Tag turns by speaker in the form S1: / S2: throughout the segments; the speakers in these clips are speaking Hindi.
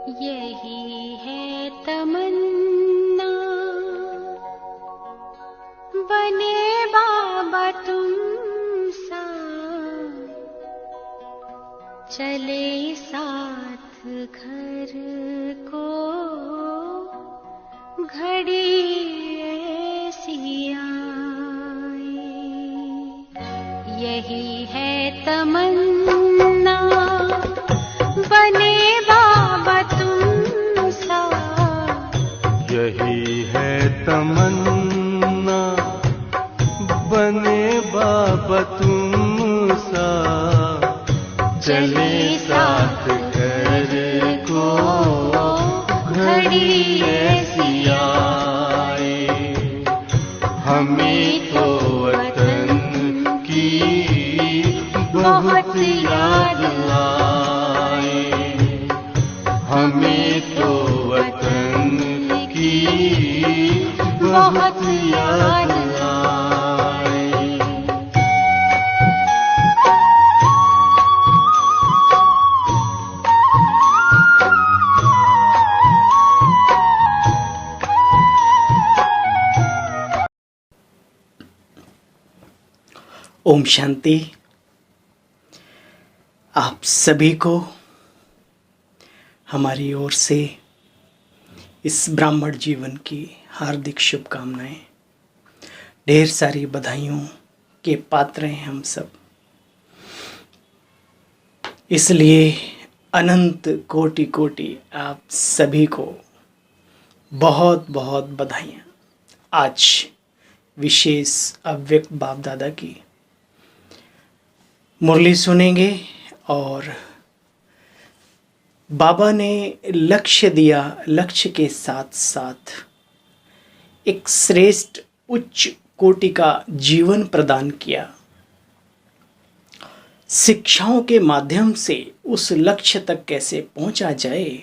S1: यही है तमन्ना, बने बाबा तुम सा, चले साथ घर को, घड़ी ऐसी आए। यही है तमन्ना, बने बाबा तुम सा,
S2: यही है तमन्ना, बने बाबा तुम सा, चले साथ घर को, घड़ी ऐसी आए। हमें तो वतन की बहुत याद आए, हमें तो वतन की बहुत याद आए।
S3: ओम शांति। आप सभी को हमारी ओर से इस ब्राह्मण जीवन की हार्दिक शुभकामनाएं। ढेर सारी बधाइयों के पात्र हैं हम सब, इसलिए अनंत कोटि कोटि आप सभी को बहुत बहुत बधाइयाँ। आज विशेष अव्यक्त बाप दादा की मुरली सुनेंगे और बाबा ने लक्ष्य दिया, लक्ष्य के साथ साथ एक श्रेष्ठ उच्च कोटि का जीवन प्रदान किया। शिक्षाओं के माध्यम से उस लक्ष्य तक कैसे पहुंचा जाए,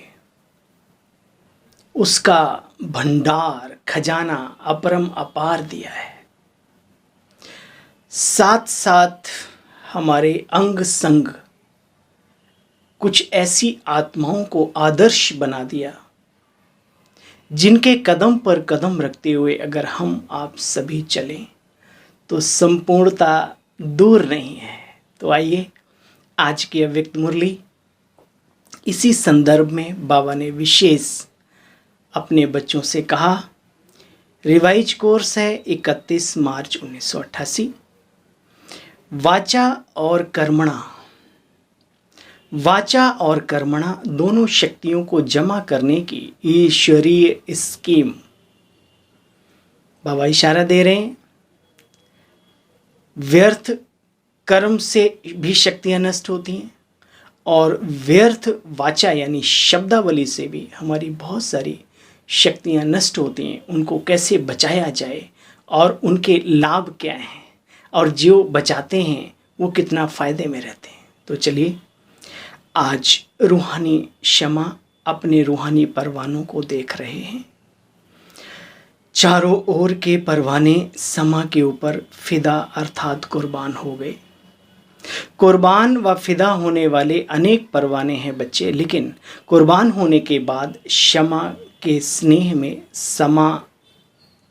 S3: उसका भंडार खजाना अपरम अपार दिया है। साथ साथ हमारे अंग संग कुछ ऐसी आत्माओं को आदर्श बना दिया, जिनके कदम पर कदम रखते हुए अगर हम आप सभी चलें तो संपूर्णता दूर नहीं है। तो आइए आज की अव्यक्त मुरली, इसी संदर्भ में बाबा ने विशेष अपने बच्चों से कहा। रिवाइज कोर्स है 31 मार्च 1988। वाचा और कर्मणा, वाचा और कर्मणा दोनों शक्तियों को जमा करने की ईश्वरीय स्कीम। बाबा इशारा दे रहे हैं, व्यर्थ कर्म से भी शक्तियां नष्ट होती हैं और व्यर्थ वाचा यानी शब्दावली से भी हमारी बहुत सारी शक्तियां नष्ट होती हैं। उनको कैसे बचाया जाए और उनके लाभ क्या हैं और जो बचाते हैं वो कितना फ़ायदे में रहते हैं। तो चलिए आज रूहानी क्षमा अपने रूहानी परवानों को देख रहे हैं। चारों ओर के परवाने समा के ऊपर फिदा अर्थात कुर्बान हो गए। कुर्बान व फिदा होने वाले अनेक परवाने हैं बच्चे, लेकिन कुर्बान होने के बाद क्षमा के स्नेह में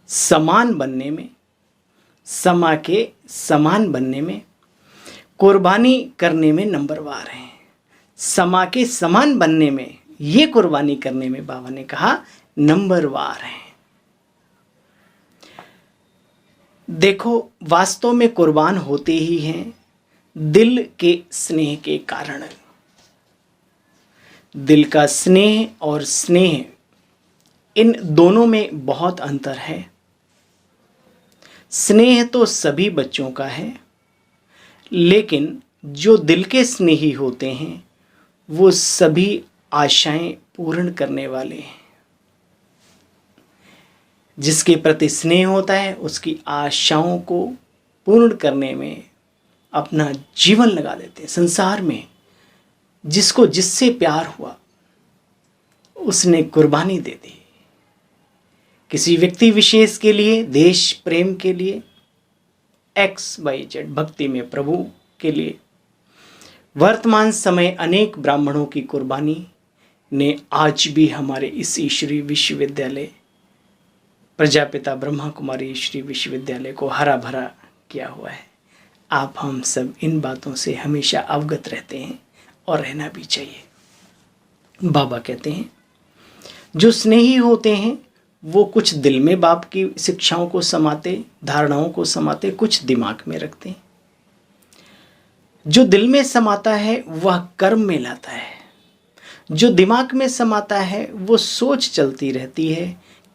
S3: समान बनने में, समा के समान बनने में, कुर्बानी करने में नंबरवार हैं। समा के समान बनने में, ये कुर्बानी करने में बाबा ने कहा नंबरवार हैं। देखो, वास्तव में कुर्बान होते ही हैं दिल के स्नेह के कारण। दिल का स्नेह और स्नेह, इन दोनों में बहुत अंतर है। स्नेह तो सभी बच्चों का है, लेकिन जो दिल के स्नेही होते हैं वो सभी आशाएं पूर्ण करने वाले हैं। जिसके प्रति स्नेह होता है उसकी आशाओं को पूर्ण करने में अपना जीवन लगा देते हैं। संसार में जिसको जिससे प्यार हुआ उसने कुर्बानी दे दी। किसी व्यक्ति विशेष के लिए, देश प्रेम के लिए, XYZ भक्ति में प्रभु के लिए। वर्तमान समय अनेक ब्राह्मणों की कुर्बानी ने आज भी हमारे इस ईश्वरीय विश्वविद्यालय प्रजापिता ब्रह्मा कुमारी ईश्वरीय विश्वविद्यालय को हरा भरा किया हुआ है। आप हम सब इन बातों से हमेशा अवगत रहते हैं और रहना भी चाहिए। बाबा कहते हैं जो स्नेही होते हैं वो कुछ दिल में बाप की शिक्षाओं को समाते, धारणाओं को समाते, कुछ दिमाग में रखते हैं। जो दिल में समाता है वह कर्म में लाता है, जो दिमाग में समाता है वो सोच चलती रहती है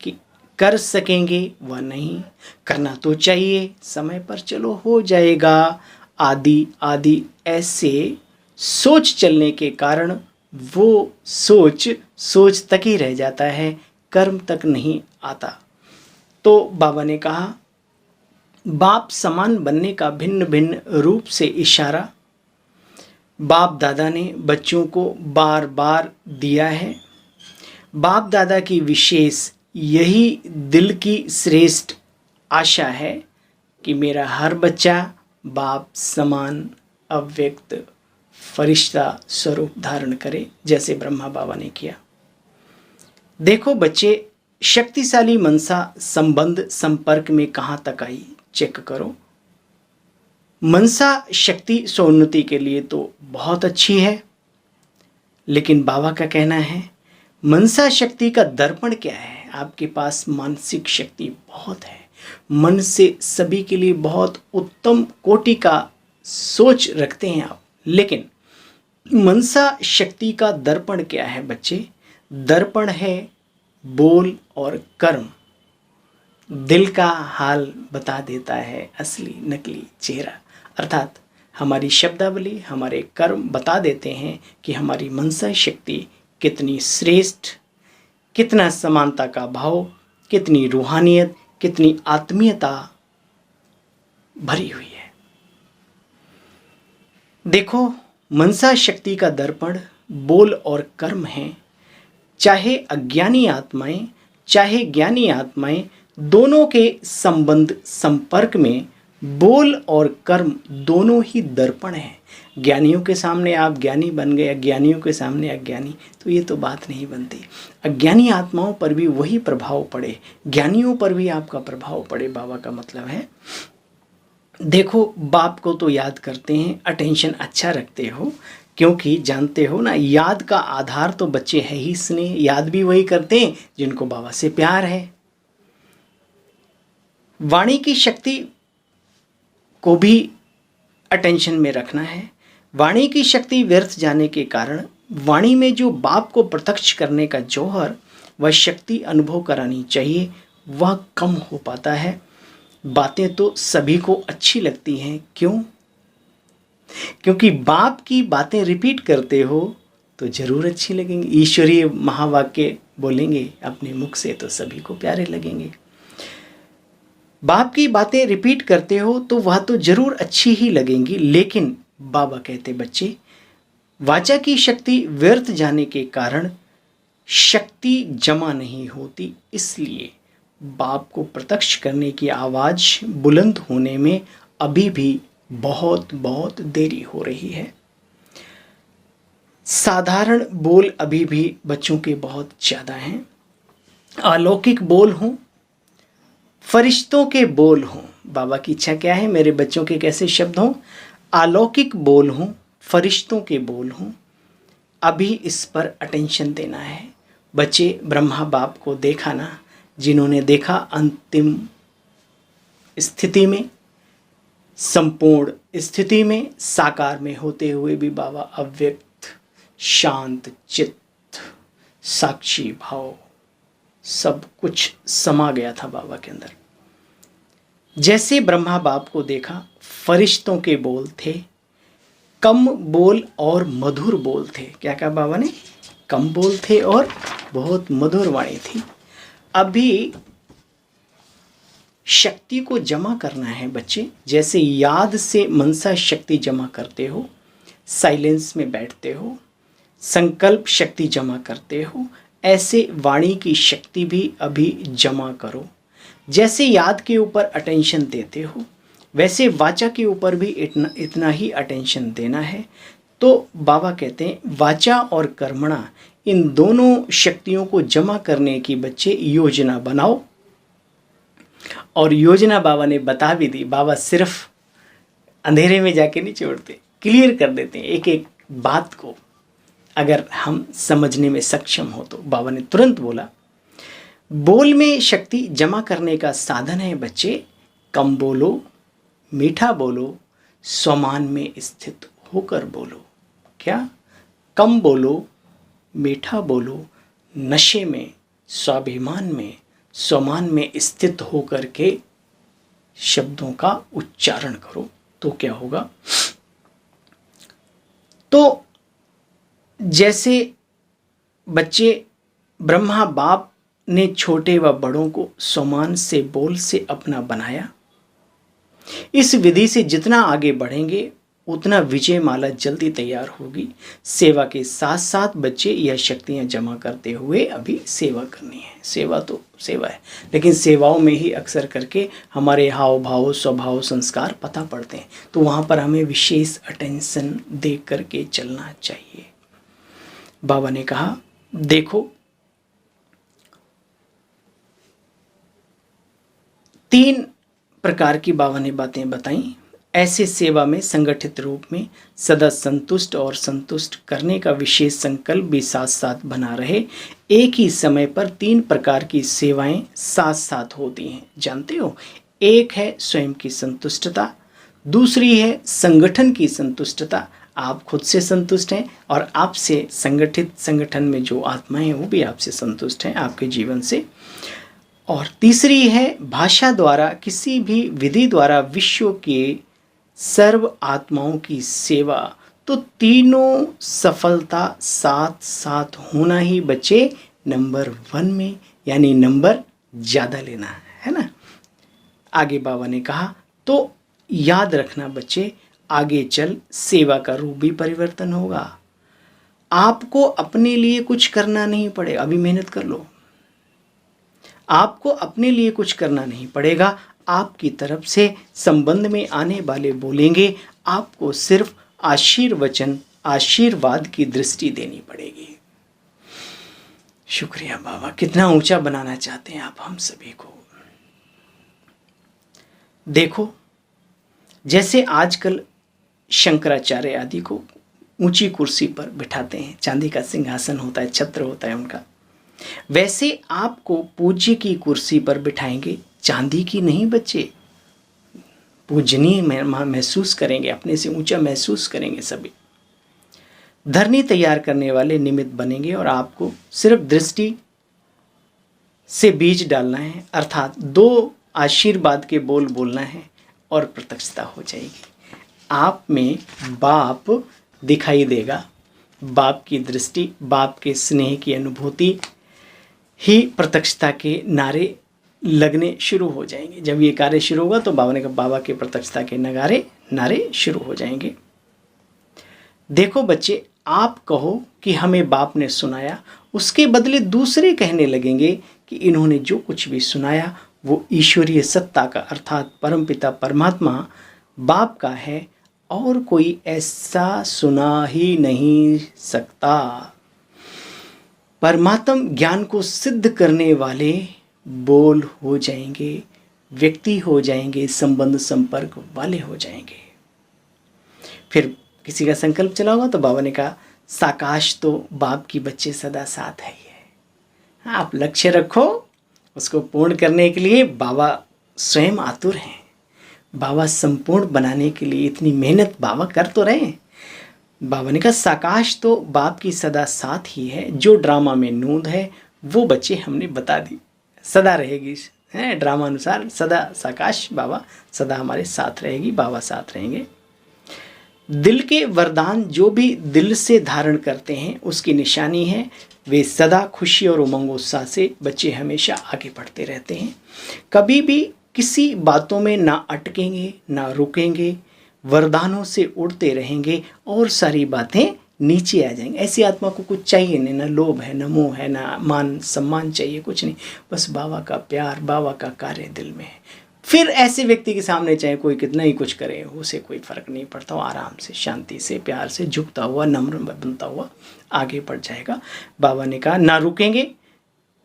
S3: कि कर सकेंगे व नहीं, करना तो चाहिए, समय पर चलो हो जाएगा, आदि आदि ऐसे सोच चलने के कारण वो सोच तक ही रह जाता है, कर्म तक नहीं आता। तो बाबा ने कहा बाप समान बनने का भिन्न भिन्न रूप से इशारा बाप दादा ने बच्चों को बार बार दिया है। बाप दादा की विशेष यही दिल की श्रेष्ठ आशा है कि मेरा हर बच्चा बाप समान अव्यक्त फरिश्ता स्वरूप धारण करे, जैसे ब्रह्मा बाबा ने किया। देखो बच्चे, शक्तिशाली मनसा संबंध संपर्क में कहाँ तक आई चेक करो। मनसा शक्ति सोन्नति के लिए तो बहुत अच्छी है, लेकिन बाबा का कहना है मनसा शक्ति का दर्पण क्या है। आपके पास मानसिक शक्ति बहुत है, मन से सभी के लिए बहुत उत्तम कोटि का सोच रखते हैं आप, लेकिन मनसा शक्ति का दर्पण क्या है बच्चे? दर्पण है बोल और कर्म। दिल का हाल बता देता है असली नकली चेहरा, अर्थात हमारी शब्दावली, हमारे कर्म बता देते हैं कि हमारी मनसा शक्ति कितनी श्रेष्ठ, कितना समानता का भाव, कितनी रूहानियत, कितनी आत्मीयता भरी हुई है। देखो, मनसा शक्ति का दर्पण बोल और कर्म है। चाहे अज्ञानी आत्माएं चाहे ज्ञानी आत्माएं, दोनों के संबंध संपर्क में बोल और कर्म दोनों ही दर्पण हैं। ज्ञानियों के सामने आप ज्ञानी बन गए, अज्ञानियों के सामने अज्ञानी, तो ये तो बात नहीं बनती। अज्ञानी आत्माओं पर भी वही प्रभाव पड़े, ज्ञानियों पर भी आपका प्रभाव पड़े, बाबा का मतलब है। देखो, बाप को तो याद करते हैं, अटेंशन अच्छा रखते हो, क्योंकि जानते हो ना, याद का आधार तो बच्चे है ही स्नेह। याद भी वही करते हैं जिनको बाबा से प्यार है। वाणी की शक्ति को भी अटेंशन में रखना है। वाणी की शक्ति व्यर्थ जाने के कारण वाणी में जो बाप को प्रत्यक्ष करने का जौहर व शक्ति अनुभव करानी चाहिए, वह कम हो पाता है। बातें तो सभी को अच्छी लगती हैं, क्यों? क्योंकि बाप की बातें रिपीट करते हो तो जरूर अच्छी लगेंगी। ईश्वरीय महावाक्य बोलेंगे अपने मुख से तो सभी को प्यारे लगेंगे। बाप की बातें रिपीट करते हो तो वह तो जरूर अच्छी ही लगेंगी, लेकिन बाबा कहते बच्चे, वाचा की शक्ति व्यर्थ जाने के कारण शक्ति जमा नहीं होती, इसलिए बाप को प्रत्यक्ष करने की आवाज़ बुलंद होने में अभी भी बहुत बहुत देरी हो रही है। साधारण बोल अभी भी बच्चों के बहुत ज़्यादा हैं। अलौकिक बोल हों, फरिश्तों के बोल हों। बाबा की इच्छा क्या है? मेरे बच्चों के कैसे शब्द हों? अलौकिक बोल हों, फरिश्तों के बोल हों। अभी इस पर अटेंशन देना है। बच्चे, ब्रह्मा बाप को देखा ना, जिन्होंने देखा अंतिम स्थिति में, संपूर्ण स्थिति में, साकार में होते हुए भी बाबा अव्यक्त, शांत चित्त, साक्षी भाव, सब कुछ समा गया था बाबा के अंदर। जैसे ब्रह्मा बाप को देखा, फरिश्तों के बोल थे, कम बोल और मधुर बोल थे। क्या कहा बाबा ने? कम बोल थे और बहुत मधुर वाणी थी। अभी शक्ति को जमा करना है बच्चे। जैसे याद से मनसा शक्ति जमा करते हो, साइलेंस में बैठते हो, संकल्प शक्ति जमा करते हो, ऐसे वाणी की शक्ति भी अभी जमा करो। जैसे याद के ऊपर अटेंशन देते हो, वैसे वाचा के ऊपर भी इतना ही अटेंशन देना है। तो बाबा कहते हैं वाचा और कर्मणा, इन दोनों शक्तियों को जमा करने की बच्चे योजना बनाओ। और योजना बाबा ने बता भी दी। बाबा सिर्फ अंधेरे में जाके नहीं छोड़ते, क्लियर कर देते हैं एक एक बात को। अगर हम समझने में सक्षम हो तो बाबा ने तुरंत बोला, बोल में शक्ति जमा करने का साधन है बच्चे, कम बोलो, मीठा बोलो, स्वमान में स्थित होकर बोलो। क्या? कम बोलो, मीठा बोलो, नशे में, स्वाभिमान में, स्वमान में स्थित होकर के शब्दों का उच्चारण करो। तो क्या होगा? तो जैसे बच्चे, ब्रह्मा बाप ने छोटे व बड़ों को स्वमान से बोल से अपना बनाया। इस विधि से जितना आगे बढ़ेंगे उतना विजय माला जल्दी तैयार होगी। सेवा के साथ साथ बच्चे यह शक्तियां जमा करते हुए अभी सेवा करनी है। सेवा तो सेवा है, लेकिन सेवाओं में ही अक्सर करके हमारे हाव भाव, स्वभाव, संस्कार पता पड़ते हैं। तो वहाँ पर हमें विशेष अटेंशन दे करके चलना चाहिए। बाबा ने कहा, देखो 3 प्रकार की बाबा ने बातें बताई। ऐसे सेवा में संगठित रूप में सदा संतुष्ट और संतुष्ट करने का विशेष संकल्प भी साथ साथ बना रहे। एक ही समय पर 3 प्रकार की सेवाएं साथ साथ होती हैं, जानते हो? एक है स्वयं की संतुष्टता, दूसरी है संगठन की संतुष्टता, आप खुद से संतुष्ट हैं और आपसे संगठित संगठन में जो आत्माएं हैं वो भी आपसे संतुष्ट हैं आपके जीवन से। और तीसरी है भाषा द्वारा, किसी भी विधि द्वारा विश्व के सर्व आत्माओं की सेवा। तो तीनों सफलता साथ साथ होना ही बच्चे नंबर 1 में, यानी नंबर ज़्यादा लेना है ना। आगे बाबा ने कहा, तो याद रखना बच्चे, आगे चल सेवा का रूप भी परिवर्तन होगा। आपको अपने लिए कुछ करना नहीं पड़ेगा। अभी मेहनत कर लो, आपको अपने लिए कुछ करना नहीं पड़ेगा। आपकी तरफ से संबंध में आने वाले बोलेंगे, आपको सिर्फ आशीर्वचन, आशीर्वाद की दृष्टि देनी पड़ेगी। शुक्रिया बाबा, कितना ऊंचा बनाना चाहते हैं आप हम सभी को। देखो, जैसे आजकल शंकराचार्य आदि को ऊंची कुर्सी पर बिठाते हैं, चांदी का सिंहासन होता है, छत्र होता है उनका, वैसे आपको पूज्य की कुर्सी पर बिठाएंगे, चांदी की नहीं बच्चे। पूजनीय महसूस करेंगे, अपने से ऊंचा महसूस करेंगे सभी। धरनी तैयार करने वाले निमित्त बनेंगे और आपको सिर्फ दृष्टि से बीज डालना है, अर्थात 2 आशीर्वाद के बोल बोलना है और प्रत्यक्षता हो जाएगी। आप में बाप दिखाई देगा, बाप की दृष्टि, बाप के स्नेह की अनुभूति ही प्रत्यक्षता के नारे लगने शुरू हो जाएंगे। जब ये कार्य शुरू होगा तो बाबा ने कहा, बाबा के प्रत्यक्षता के नारे शुरू हो जाएंगे। देखो बच्चे, आप कहो कि हमें बाप ने सुनाया, उसके बदले दूसरे कहने लगेंगे कि इन्होंने जो कुछ भी सुनाया वो ईश्वरीय सत्ता का, अर्थात परमपिता परमात्मा बाप का है और कोई ऐसा सुना ही नहीं सकता। परमात्म ज्ञान को सिद्ध करने वाले बोल हो जाएंगे, व्यक्ति हो जाएंगे, संबंध संपर्क वाले हो जाएंगे। फिर किसी का संकल्प चला होगा तो बाबा ने कहा, साकाश तो बाप की बच्चे सदा साथ है ही है। आप लक्ष्य रखो, उसको पूर्ण करने के लिए बाबा स्वयं आतुर हैं। बाबा संपूर्ण बनाने के लिए इतनी मेहनत बाबा कर तो रहे हैं। बाबा ने कहा, साकाश तो बाप की सदा साथ ही है। जो ड्रामा में नूंद है वो बच्चे हमने बता दी, सदा रहेगी, है ड्रामा अनुसार सदा साकाश बाबा सदा हमारे साथ रहेगी, बाबा साथ रहेंगे। दिल के वरदान जो भी दिल से धारण करते हैं उसकी निशानी है, वे सदा खुशी और उमंग उत्साह से बच्चे हमेशा आगे बढ़ते रहते हैं। कभी भी किसी बातों में ना अटकेंगे ना रुकेंगे, वरदानों से उड़ते रहेंगे और सारी बातें नीचे आ जाएंगे। ऐसी आत्मा को कुछ चाहिए नहीं, ना लोभ है, ना मोह है, ना मान सम्मान चाहिए, कुछ नहीं, बस बाबा का प्यार, बाबा का कार्य दिल में है। फिर ऐसे व्यक्ति के सामने चाहे कोई कितना ही कुछ करे, उसे कोई फर्क नहीं पड़ता, वो आराम से, शांति से, प्यार से, झुकता हुआ, नम्र बनता हुआ आगे बढ़ जाएगा। बाबा ने कहा ना रुकेंगे,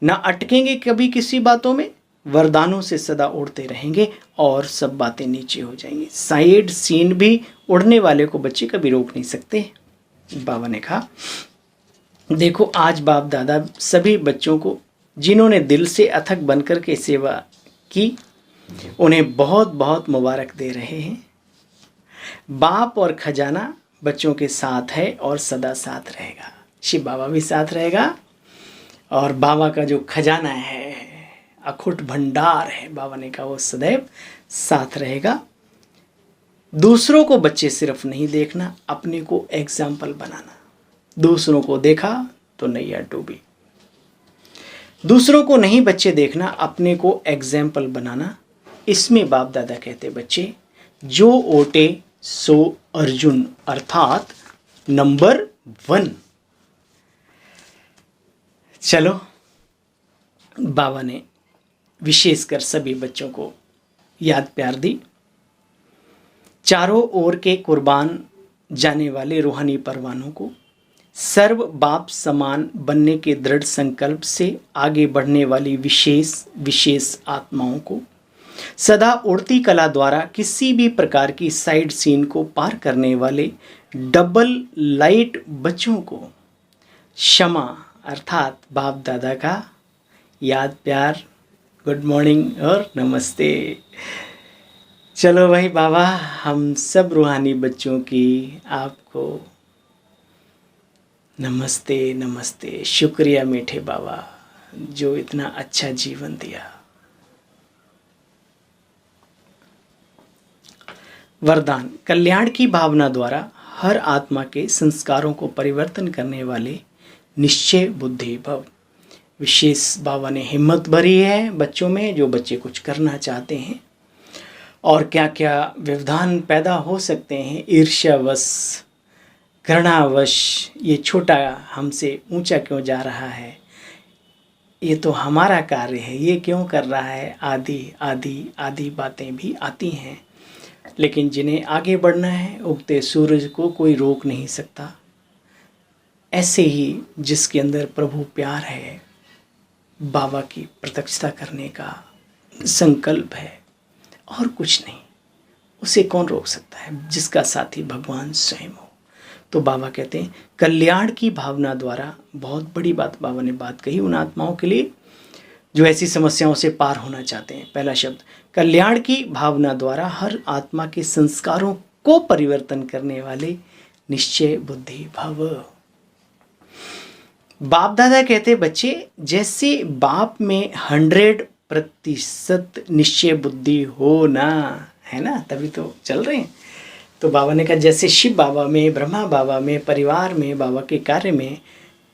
S3: ना अटकेंगे कभी किसी बातों में, वरदानों से सदा उड़ते रहेंगे और सब बातें नीचे हो जाएंगी। साइड सीन भी उड़ने वाले को बच्चे कभी रोक नहीं सकते। बाबा ने कहा देखो आज बाप दादा सभी बच्चों को जिन्होंने दिल से अथक बनकर के सेवा की, उन्हें बहुत बहुत मुबारक दे रहे हैं। बाप और खजाना बच्चों के साथ है और सदा साथ रहेगा। शिव बाबा भी साथ रहेगा और बाबा का जो खजाना है, अखुट भंडार है, बाबा ने कहा वो सदैव साथ रहेगा। दूसरों को बच्चे सिर्फ नहीं देखना, अपने को एग्जाम्पल बनाना। दूसरों को देखा तो नैया डूबी। दूसरों को नहीं बच्चे देखना, अपने को एग्जाम्पल बनाना। इसमें बाप दादा कहते बच्चे जो ओटे सो अर्जुन, अर्थात नंबर 1। चलो बाबा ने विशेषकर सभी बच्चों को याद प्यार दी। चारों ओर के कुर्बान जाने वाले रूहानी परवानों को, सर्व बाप समान बनने के दृढ़ संकल्प से आगे बढ़ने वाली विशेष आत्माओं को, सदा उड़ती कला द्वारा किसी भी प्रकार की साइड सीन को पार करने वाले डबल लाइट बच्चों को क्षमा अर्थात बाप दादा का याद प्यार, गुड मॉर्निंग और नमस्ते। चलो भाई बाबा, हम सब रूहानी बच्चों की आपको नमस्ते नमस्ते। शुक्रिया मीठे बाबा जो इतना अच्छा जीवन दिया। वरदान कल्याण की भावना द्वारा हर आत्मा के संस्कारों को परिवर्तन करने वाले निश्चय बुद्धि भव। विशेष बाबा ने हिम्मत भरी है बच्चों में, जो बच्चे कुछ करना चाहते हैं। और क्या क्या व्यवधान पैदा हो सकते हैं, ईर्ष्यावश, घृणावश, ये छोटा हमसे ऊंचा क्यों जा रहा है, ये तो हमारा कार्य है, ये क्यों कर रहा है, आदि आदि आदि बातें भी आती हैं। लेकिन जिन्हें आगे बढ़ना है, उगते सूरज को कोई रोक नहीं सकता। ऐसे ही जिसके अंदर प्रभु प्यार है, बाबा की प्रत्यक्षता करने का संकल्प है और कुछ नहीं, उसे कौन रोक सकता है, जिसका साथी भगवान स्वयं हो। तो बाबा कहते हैं कल्याण की भावना द्वारा, बहुत बड़ी बात बाबा ने बात कही उन आत्माओं के लिए जो ऐसी समस्याओं से पार होना चाहते हैं। पहला शब्द कल्याण की भावना द्वारा हर आत्मा के संस्कारों को परिवर्तन करने वाले निश्चय बुद्धि भव। बाप दादा कहते बच्चे जैसे बाप में 100% निश्चय बुद्धि हो ना, है ना, तभी तो चल रहे हैं। तो बाबा ने कहा जैसे शिव बाबा में, ब्रह्मा बाबा में, परिवार में, बाबा के कार्य में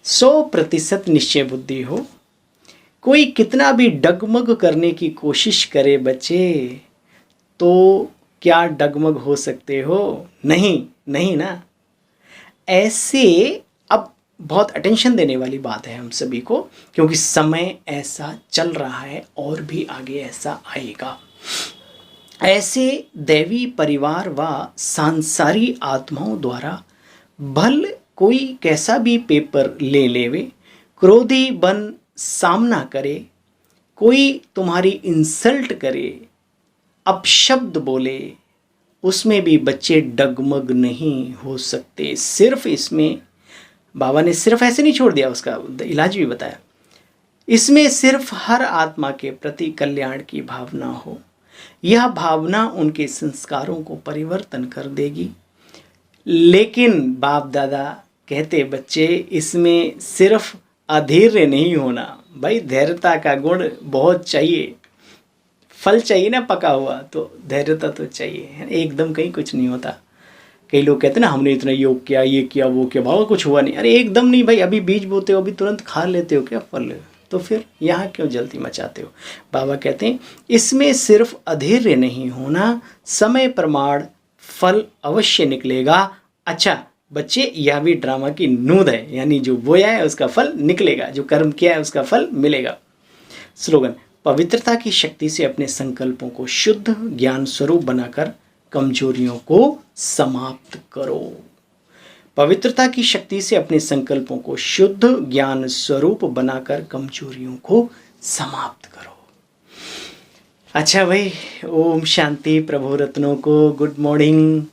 S3: 100% निश्चय बुद्धि हो, कोई कितना भी डगमग करने की कोशिश करे बच्चे, तो क्या डगमग हो सकते हो? नहीं, नहीं ना। ऐसे अब बहुत अटेंशन देने वाली बात है हम सभी को, क्योंकि समय ऐसा चल रहा है और भी आगे ऐसा आएगा। ऐसे दैवी परिवार व सांसारी आत्माओं द्वारा भल कोई कैसा भी पेपर ले लेवे, क्रोधी बन सामना करे, कोई तुम्हारी इंसल्ट करे, अपशब्द बोले, उसमें भी बच्चे डगमग नहीं हो सकते। सिर्फ इसमें बाबा ने सिर्फ ऐसे नहीं छोड़ दिया, उसका इलाज भी बताया। इसमें सिर्फ हर आत्मा के प्रति कल्याण की भावना हो, यह भावना उनके संस्कारों को परिवर्तन कर देगी। लेकिन बाप दादा कहते बच्चे इसमें सिर्फ अधीर नहीं होना, भाई धैर्यता का गुण बहुत चाहिए। फल चाहिए ना पका हुआ, तो धैर्यता तो चाहिए, एकदम कहीं कुछ नहीं होता। कई लोग कहते हैं ना हमने इतना योग किया, ये किया, वो किया, बाबा कुछ हुआ नहीं। अरे एकदम नहीं भाई, अभी बीज बोते हो, अभी तुरंत खा लेते हो क्या फल? तो फिर यहाँ क्यों जल्दी मचाते हो? बाबा कहते हैं इसमें सिर्फ अधैर्य नहीं होना, समय प्रमाण फल अवश्य निकलेगा। अच्छा बच्चे, यह भी ड्रामा की नूंद है, यानी जो बोया है उसका फल निकलेगा, जो कर्म किया है उसका फल मिलेगा। स्लोगन पवित्रता की शक्ति से अपने संकल्पों को शुद्ध ज्ञान स्वरूप बनाकर कमजोरियों को समाप्त करो। पवित्रता की शक्ति से अपने संकल्पों को शुद्ध ज्ञान स्वरूप बनाकर कमजोरियों को समाप्त करो। अच्छा भाई, ओम शांति। प्रभु रत्नों को गुड मॉर्निंग।